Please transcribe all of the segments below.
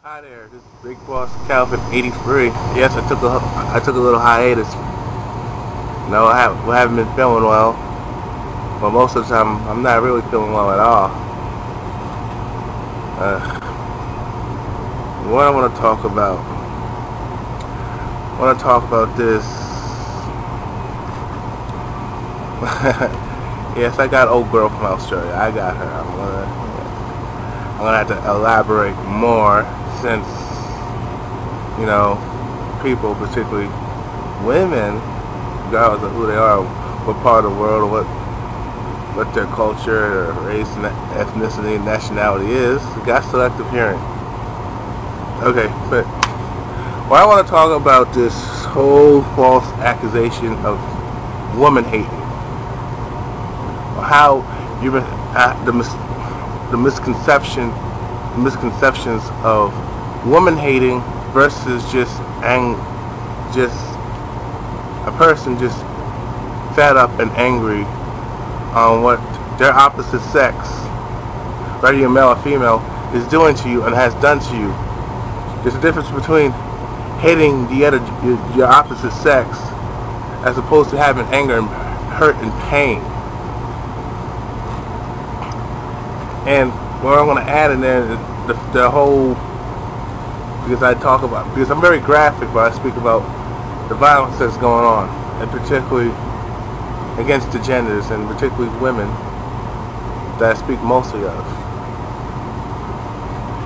Hi there, this is Big Boss Calvin 83. Yes, I took a little hiatus. No, I haven't been feeling well. But most of the time, I'm not really feeling well at all. What I want to talk about? I want to talk about this. Yes, I got old girl from Australia. I got her. I'm gonna have to elaborate more since, you know, people, particularly women, regardless of who they are, what part of the world, or what their culture, or race, and ethnicity, and nationality is, got selective hearing. Okay, but I want to talk about this whole false accusation of woman hating, or how you've been the misconceptions of woman hating versus just a person just fed up and angry on what their opposite sex, whether you're male or female, is doing to you and has done to you. There's a difference between hating your opposite sex as opposed to having anger and hurt and pain. And what I want to add in there is the whole, because I'm very graphic when I speak about the violence that's going on, and particularly against the genders, and particularly women, that I speak mostly of.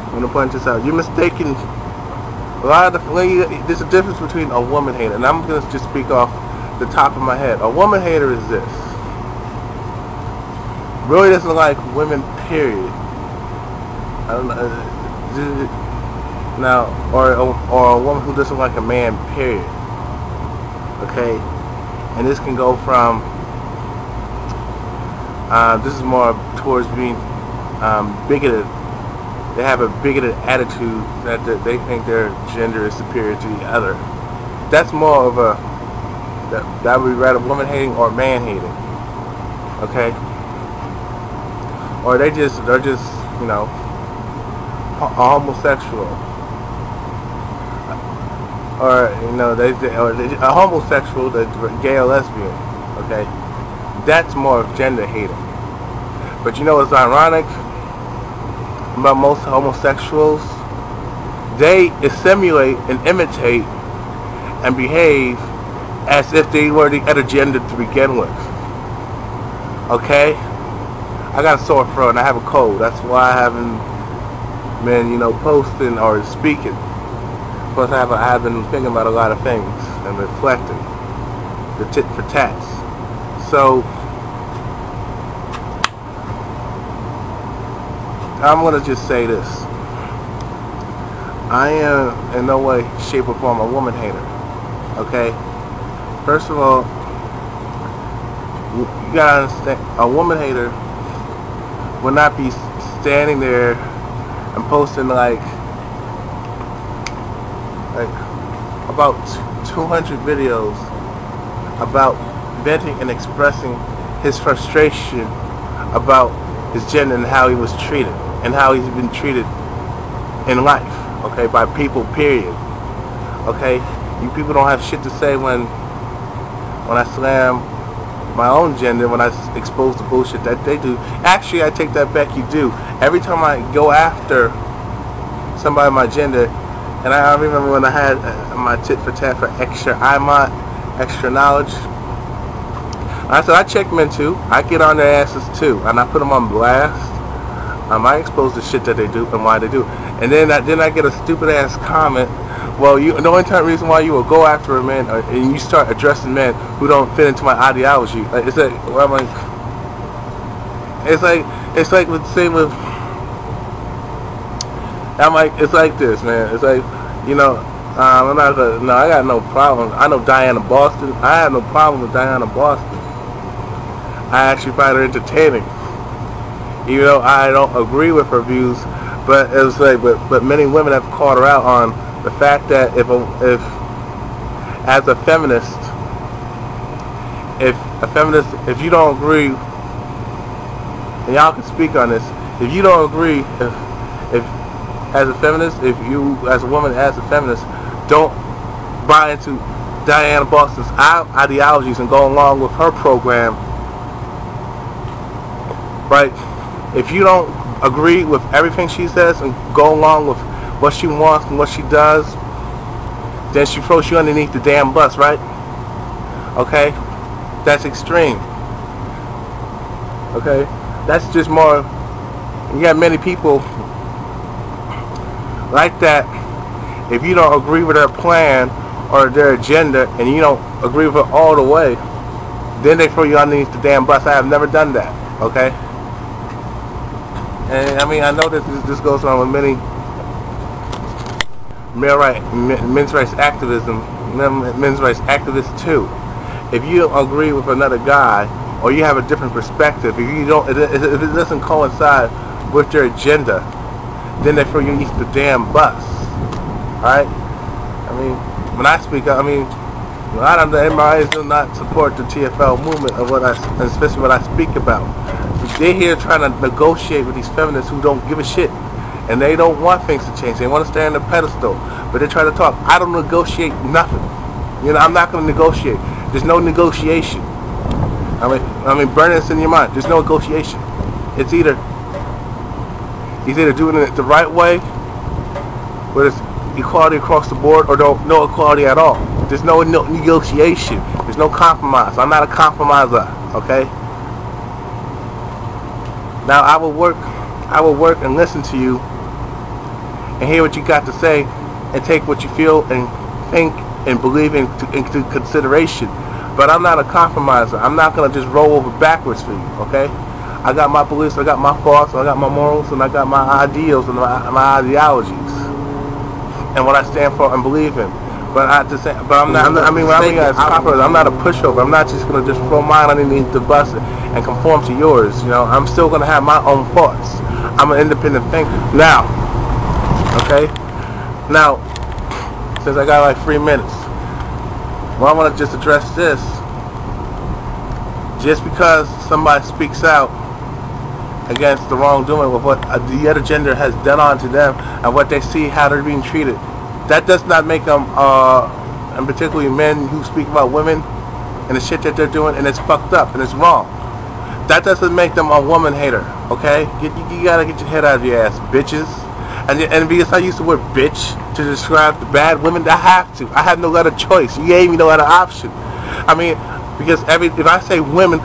I'm going to point this out. You're mistaken. There's a difference between a woman hater, and I'm going to just speak off the top of my head. A woman hater is this. Really doesn't like women, period. I don't know. Now, or a woman who doesn't like a man, period. Okay? And this can go from, this is more towards being bigoted. They have a bigoted attitude that they think their gender is superior to the other. That's more of that would be rather woman hating or man hating. Okay? Or they're just, you know, a homosexual. Or, you know, a homosexual, gay or lesbian. Okay? That's more of gender hating. But you know what's ironic about most homosexuals? They assimilate and imitate and behave as if they were the other gender to begin with. Okay? I got a sore throat and I have a cold. That's why I haven't been, you know, posting or speaking. Plus I have been thinking about a lot of things and reflecting. The tit for tats. So I'm going to just say this. I am in no way, shape, or form a woman hater. Okay? First of all, you gotta understand, a woman hater will not be standing there and posting like about 200 videos about venting and expressing his frustration about his gender and how he was treated and how he's been treated in life, okay, by people, period. Okay, you people don't have shit to say when I slam my own gender, when I expose the bullshit that they do. Actually, I take that back, you do. Every time I go after somebody of my gender, and I remember when I had my tit for tat for extra knowledge, I said I check men too. I get on their asses too, and I put them on blast. I expose the shit that they do and why they do. And then I get a stupid ass comment. Well, the only reason why you will go after a man and you start addressing men who don't fit into my ideology. Like it's like, well, it's like with same with. I'm like, it's like this, man. It's like, you know, I got no problem. I know Diana Boston. I have no problem with Diana Boston. I actually find her entertaining, even though I don't agree with her views. But it's like, but many women have called her out on the fact that if as a feminist, if you don't agree, and y'all can speak on this, if you don't agree, if as a feminist, if you as a woman as a feminist don't buy into Diana Boston's ideologies and go along with her program, right? If you don't agree with everything she says and go along with what she wants and what she does, then she throws you underneath the damn bus, right? Okay? That's extreme. Okay? That's just more, you got many people like that. If you don't agree with their plan or their agenda and you don't agree with it all the way, then they throw you underneath the damn bus. I have never done that. Okay? And I mean, I know that this goes on with many men's rights activism, men's rights activists too. If you don't agree with another guy, or you have a different perspective, if you don't, if it doesn't coincide with their agenda, then they throw you underneath the damn bus. Alright? I mean, when I speak, I mean, I don't know, MRAs do not support the TFL movement of what especially what I speak about. They're here trying to negotiate with these feminists who don't give a shit. And they don't want things to change. They want to stand on a pedestal. But they try to talk. I don't negotiate nothing. You know, I'm not going to negotiate. There's no negotiation. I mean, burn this in your mind. There's no negotiation. It's either doing it the right way, where it's equality across the board, or no equality at all. There's no negotiation. There's no compromise. I'm not a compromiser. Okay? Now I will work and listen to you and hear what you got to say and take what you feel and think and believe into consideration. But I'm not a compromiser. I'm not going to just roll over backwards for you, okay? I got my beliefs, I got my thoughts, I got my morals, and I got my ideals and my ideologies and what I stand for and believe in. But I'm not. I mean, when I mean as compromise, I'm not a pushover. I'm not just going to just throw mine underneath the bus and conform to yours. You know, I'm still going to have my own thoughts. I'm an independent thinker. Now, okay? Now, since I got like 3 minutes, well, I want to just address this. Just because somebody speaks out against the wrongdoing with what the other gender has done onto them and what they see, how they're being treated, that does not make them, and particularly men who speak about women and the shit that they're doing, and it's fucked up and it's wrong. That doesn't make them a woman hater, okay? You gotta get your head out of your ass, bitches. And because I use the word bitch to describe the bad women, I have to. I have no other choice. You gave me no other option. I mean, because if I say women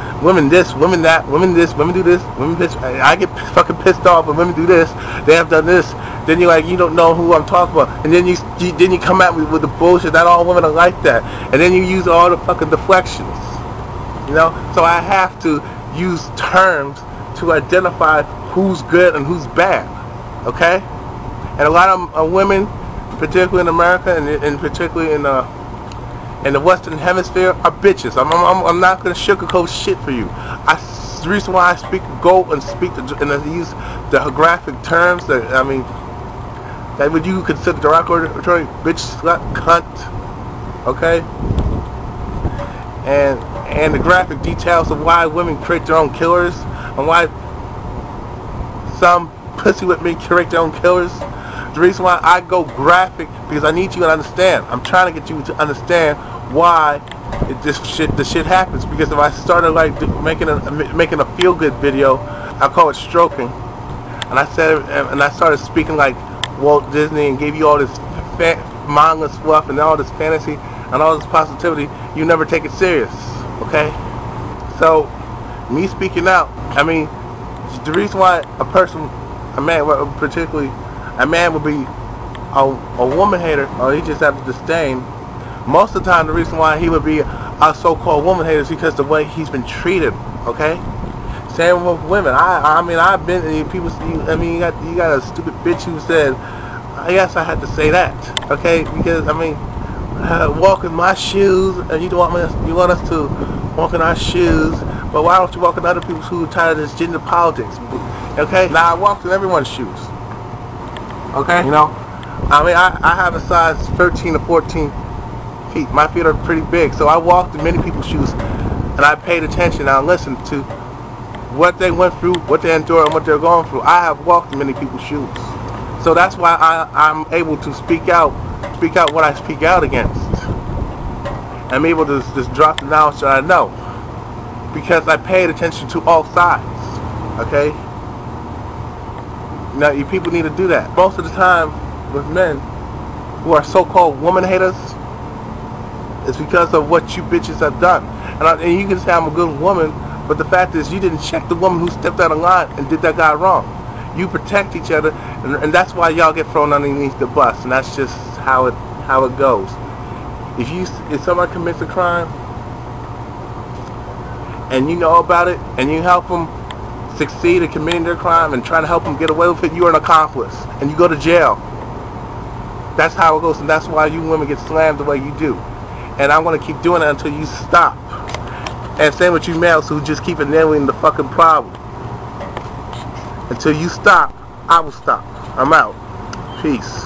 this, women that, women this, women do this, women bitch, I get fucking pissed off when women do this. They have done this. Then you're like, you don't know who I'm talking about. And then you come at me with the bullshit that all women are like that. And then you use all the fucking deflections. You know? So I have to use terms to identify who's good and who's bad. Okay? And a lot of women, particularly in America and particularly in the Western Hemisphere, are bitches. I'm not going to sugarcoat shit for you. The reason why I go and speak and I use the graphic terms that, I mean, that would you consider derogatory, bitch, slut, cunt, okay? And the graphic details of why women create their own killers and why some pussy with me create their own killers. The reason why I go graphic, because I need you to understand. I'm trying to get you to understand why the shit happens. Because if I started like making a feel-good video, I call it stroking, and I started speaking like Walt Disney and gave you all this mindless fluff and all this fantasy and all this positivity, you never take it serious, okay? So, me speaking out, I mean, the reason why a man would be a woman hater, or he just has disdain, most of the time the reason why he would be a so-called woman hater is because the way he's been treated, okay? Same with women. I mean, I've been, people, I mean, you got a stupid bitch who said, yes, I had to say that, okay? Because, I mean, walk in my shoes, and you want us to walk in our shoes, but why don't you walk in other people's who are tired of this gender politics, okay? Now, I walked in everyone's shoes, okay? You know, I mean, I have a size 13 to 14 feet. My feet are pretty big, so I walked in many people's shoes, and I paid attention, and I listened to what they went through, what they endured, and what they're going through. I have walked in many people's shoes. So that's why I'm able to speak out what I speak out against. I'm able to just drop the knowledge that I know, because I paid attention to all sides. Okay? Now, you people need to do that. Most of the time, with men who are so-called woman haters, it's because of what you bitches have done. And you can say I'm a good woman, but the fact is you didn't check the woman who stepped out of line and did that guy wrong. You protect each other, and that's why y'all get thrown underneath the bus, and that's just how it goes. If somebody commits a crime and you know about it and you help them succeed in committing their crime and try to help them get away with it, you're an accomplice and you go to jail. That's how it goes, and that's why you women get slammed the way you do. And I'm going to keep doing it until you stop. And same with you males who just keep enabling the fucking problem. Until you stop, I will stop. I'm out. Peace.